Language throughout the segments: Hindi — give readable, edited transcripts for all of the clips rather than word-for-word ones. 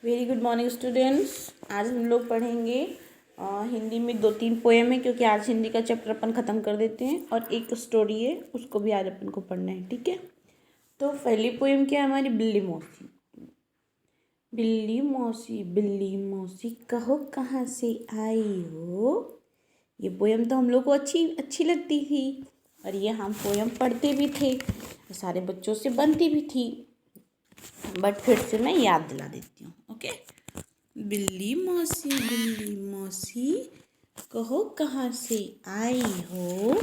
Very good morning students. आज हम लोग पढ़ेंगे हिंदी में 2-3 पोएम है, क्योंकि आज हिंदी का चैप्टर अपन ख़त्म कर देते हैं और एक स्टोरी है, उसको भी आज अपन को पढ़ना है। ठीक है, तो पहली पोएम क्या है हमारी, बिल्ली मौसी। बिल्ली मौसी बिल्ली मौसी कहो कहाँ से आई हो। ये पोएम तो हम लोग को अच्छी लगती थी और ये हम पोएम पढ़ते भी थे, सारे बच्चों से बनती भी थी, बट फिर से मैं याद दिला देती हूँ। ओके, बिल्ली मौसी कहो कहाँ से आई हो,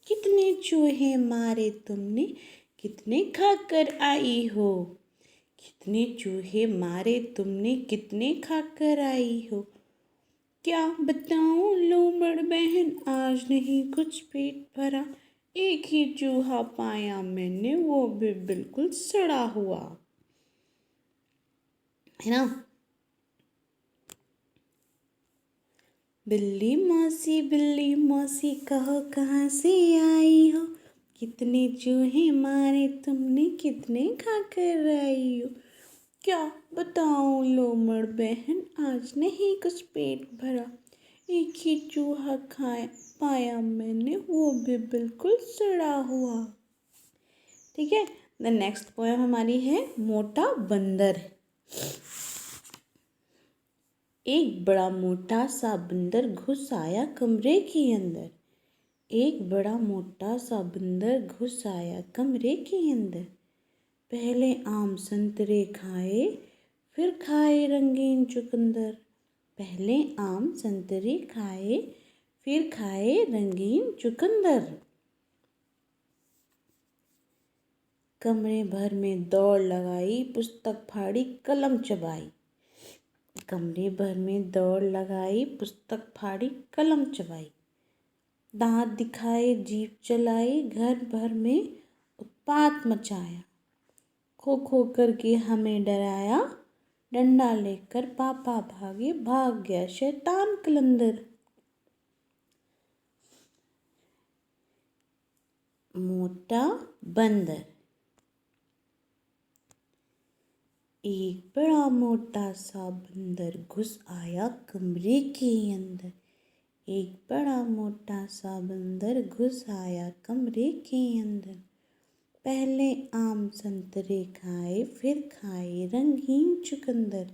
कितने चूहे मारे तुमने, कितने खाकर आई हो। कितने चूहे मारे तुमने, कितने खाकर आई हो। क्या बताऊं लोमड़ बहन, आज नहीं कुछ पेट भरा, एक ही चूहा पाया मैंने, वो भी बिल्कुल सड़ा हुआ। है ना। बिल्ली मौसी कहो कहाँ से आई हो, कितने चूहे मारे तुमने, कितने खाकर आई हो। क्या बताऊं लोमड़ बहन, आज नहीं कुछ पेट भरा, एक ही चूहा खाया पाया मैंने, वो भी बिल्कुल सड़ा हुआ। ठीक है, द नेक्स्ट पोएम हमारी है मोटा बंदर। एक बड़ा मोटा सा बंदर घुस आया कमरे के अंदर। एक बड़ा मोटा सा बंदर घुस आया कमरे के अंदर। पहले आम संतरे खाए, फिर खाए रंगीन चुकंदर। पहले आम संतरे खाए, फिर खाए रंगीन चुकंदर। कमरे भर में दौड़ लगाई, पुस्तक फाड़ी कलम चबाई। कमरे भर में दौड़ लगाई, पुस्तक फाड़ी कलम चबाई। दांत दिखाए जीभ चलाई, घर भर में उत्पात मचाया। खो खो करके हमें डराया, डंडा लेकर पापा भागे, भाग गया शैतान कलंदर। मोटा बंदर। एक बड़ा मोटा सा बंदर घुस आया कमरे के अंदर। एक बड़ा मोटा सा बंदर घुस आया कमरे के अंदर। पहले आम संतरे खाए, फिर खाए रंगीन चुकंदर।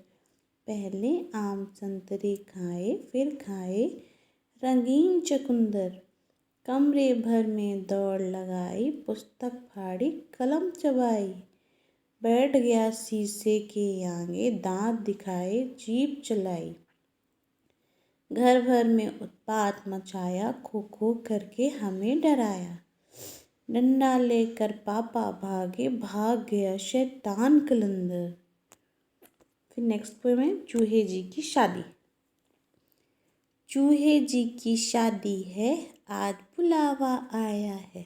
पहले आम संतरे खाए, फिर खाए रंगीन चुकंदर। कमरे भर में दौड़ लगाई, पुस्तक फाड़ी कलम चबाई। बैठ गया शीशे के आगे, दांत दिखाए जीभ चलाई। घर भर में उत्पात मचाया, खो खो करके हमें डराया। डंडा लेकर पापा भागे, भाग गया शैतान कलंदर। फिर नेक्स्ट पोएम है चूहे जी की शादी। चूहे जी की शादी है, आज बुलावा आया है।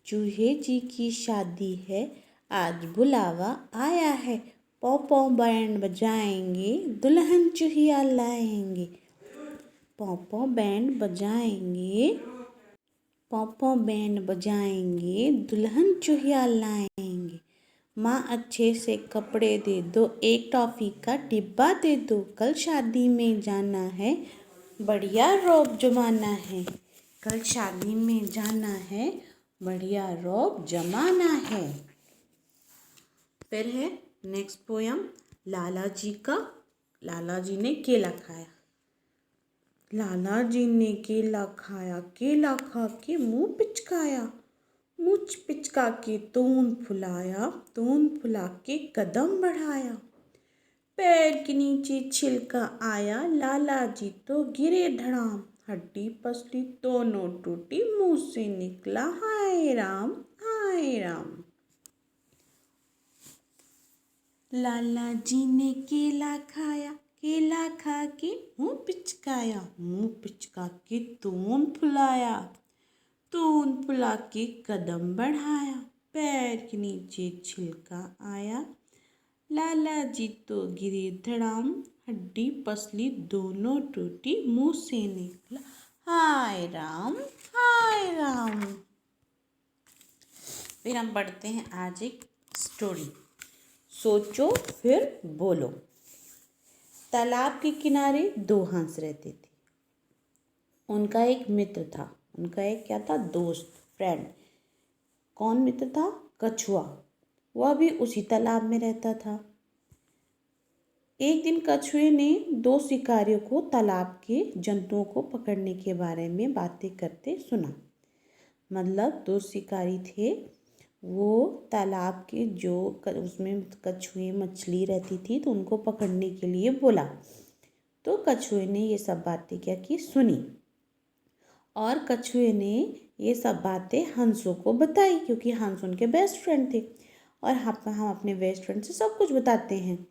चूहे जी की शादी है, आज बुलावा आया है। पौ पौ बैंड बजाएंगे, दुल्हन चूहिया लाएंगे। पौ पौ बैंड बजाएंगे, पौ पौ बैंड बजाएंगे, दुल्हन चूहिया लाएंगे। माँ अच्छे से कपड़े दे दो, एक टॉफ़ी का डिब्बा दे दो। कल शादी में जाना है, बढ़िया रौब जमाना है। कल शादी में जाना है, बढ़िया रौब जमाना है। फिर है नेक्स्ट पोयम लाला जी का। लाला जी ने केला खाया। लाला जी ने केला खाया, केला खा के मुंह पिचकाया। मुंह पिचका के तोंद फुलाया, तोंद फुला के कदम बढ़ाया। पैर के नीचे छिलका आया, लाला जी तो गिरे धड़ाम। हड्डी पसली दोनों टूटी, मुंह से निकला हाय राम हाय राम। लाला जी ने केला खाया, केला खा के मुंह पिचकाया। मुंह पिचका के तोंद फुलाया, तोंद फुला के कदम बढ़ाया। पैर के नीचे छिलका आया, लाला जी तो गिरे धड़ाम। हड्डी पसली दोनों टूटी, मुंह से निकला हाय राम हाय राम। फिर हम पढ़ते हैं आज एक स्टोरी, सोचो फिर बोलो। तालाब के किनारे दो हंस रहते थे। उनका एक मित्र था, उनका एक क्या था, दोस्त, फ्रेंड। कौन मित्र था? कछुआ। वह भी उसी तालाब में रहता था। एक दिन कछुए ने दो शिकारियों को तालाब के जंतुओं को पकड़ने के बारे में बातें करते सुना। मतलब दो शिकारी थे, वो तालाब के जो उसमें कछुए मछली रहती थी तो उनको पकड़ने के लिए बोला। तो कछुए ने ये सब बातें क्या की, सुनी, और कछुए ने ये सब बातें हंसों को बताई, क्योंकि हंस उनके बेस्ट फ्रेंड थे और हम अपने बेस्ट फ्रेंड से सब कुछ बताते हैं।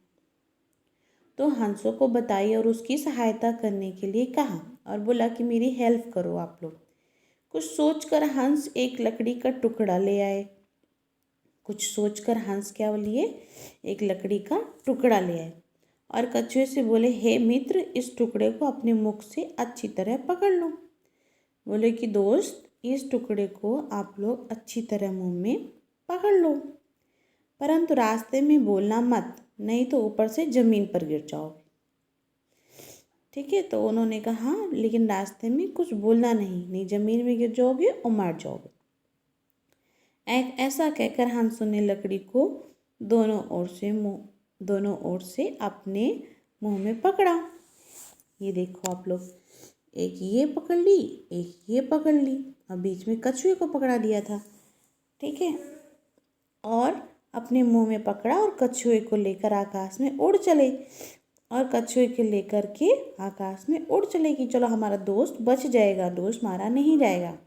तो हंसों को बताई और उसकी सहायता करने के लिए कहा और बोला कि मेरी हेल्प करो आप लोग। कुछ सोचकर हंस एक लकड़ी का टुकड़ा ले आए। कुछ सोचकर हंस क्या लिए, एक लकड़ी का टुकड़ा ले आए और कछुए से बोले, हे मित्र, इस टुकड़े को अपने मुख से अच्छी तरह पकड़ लो। बोले कि दोस्त, इस टुकड़े को आप लोग अच्छी तरह मुंह में पकड़ लो, परंतु रास्ते में बोलना मत, नहीं तो ऊपर से ज़मीन पर गिर जाओगे। ठीक है, तो उन्होंने कहा लेकिन रास्ते में कुछ बोलना नहीं ज़मीन में गिर जाओगे और मर जाओगे। ऐसा कहकर हंसों ने लकड़ी को दोनों ओर से अपने मुंह में पकड़ा। ये देखो आप लोग, एक ये पकड़ ली, एक ये पकड़ ली और बीच में कछुए को पकड़ा दिया था। ठीक है, और अपने मुंह में पकड़ा और कछुए को लेकर आकाश में उड़ चले और कछुए के लेकर के आकाश में उड़ चले कि चलो हमारा दोस्त बच जाएगा, दोस्त मारा नहीं जाएगा।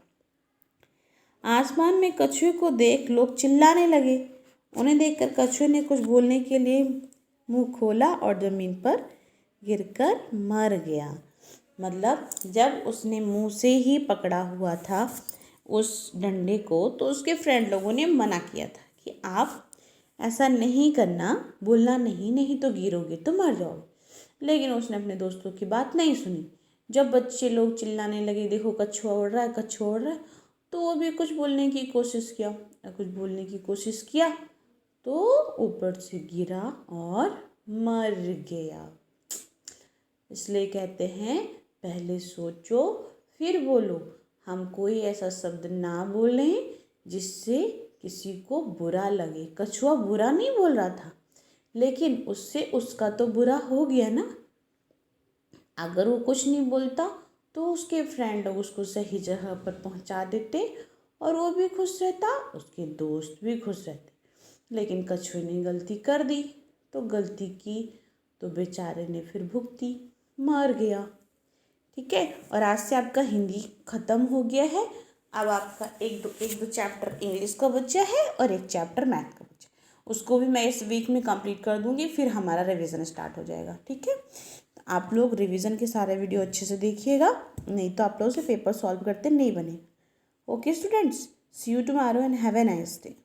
आसमान में कछुए को देख लोग चिल्लाने लगे। उन्हें देखकर कछुए ने कुछ बोलने के लिए मुंह खोला और ज़मीन पर गिरकर मर गया। मतलब जब उसने मुंह से ही पकड़ा हुआ था उस डंडे को, तो उसके फ्रेंड लोगों ने मना किया था कि आप ऐसा नहीं करना, बोलना नहीं तो गिरोगे तो मर जाओगे। लेकिन उसने अपने दोस्तों की बात नहीं सुनी। जब बच्चे लोग चिल्लाने लगे, देखो कछुआ उड़ रहा है, कछुआ उड़ रहा है, तो वो भी कुछ बोलने की कोशिश किया तो ऊपर से गिरा और मर गया। इसलिए कहते हैं, पहले सोचो फिर बोलो। हम कोई ऐसा शब्द ना बोलें जिससे किसी को बुरा लगे। कछुआ बुरा नहीं बोल रहा था, लेकिन उससे उसका तो बुरा हो गया ना। अगर वो कुछ नहीं बोलता तो उसके फ्रेंड लोग उसको सही जगह पर पहुंचा देते और वो भी खुश रहता, उसके दोस्त भी खुश रहते। लेकिन कछुए ने गलती कर दी, तो गलती की तो बेचारे ने फिर भुगती, मर गया। ठीक है, और आज से आपका हिंदी ख़त्म हो गया है। अब आपका एक दो चैप्टर इंग्लिश का बचा है और एक चैप्टर मैथ का बचा है। उसको भी मैं इस वीक में कंप्लीट कर दूंगी, फिर हमारा रिवीजन स्टार्ट हो जाएगा। ठीक है, आप लोग रिवीजन के सारे वीडियो अच्छे से देखिएगा, नहीं तो आप लोग से पेपर सॉल्व करते नहीं बने। Okay students, see you tomorrow and have a nice day.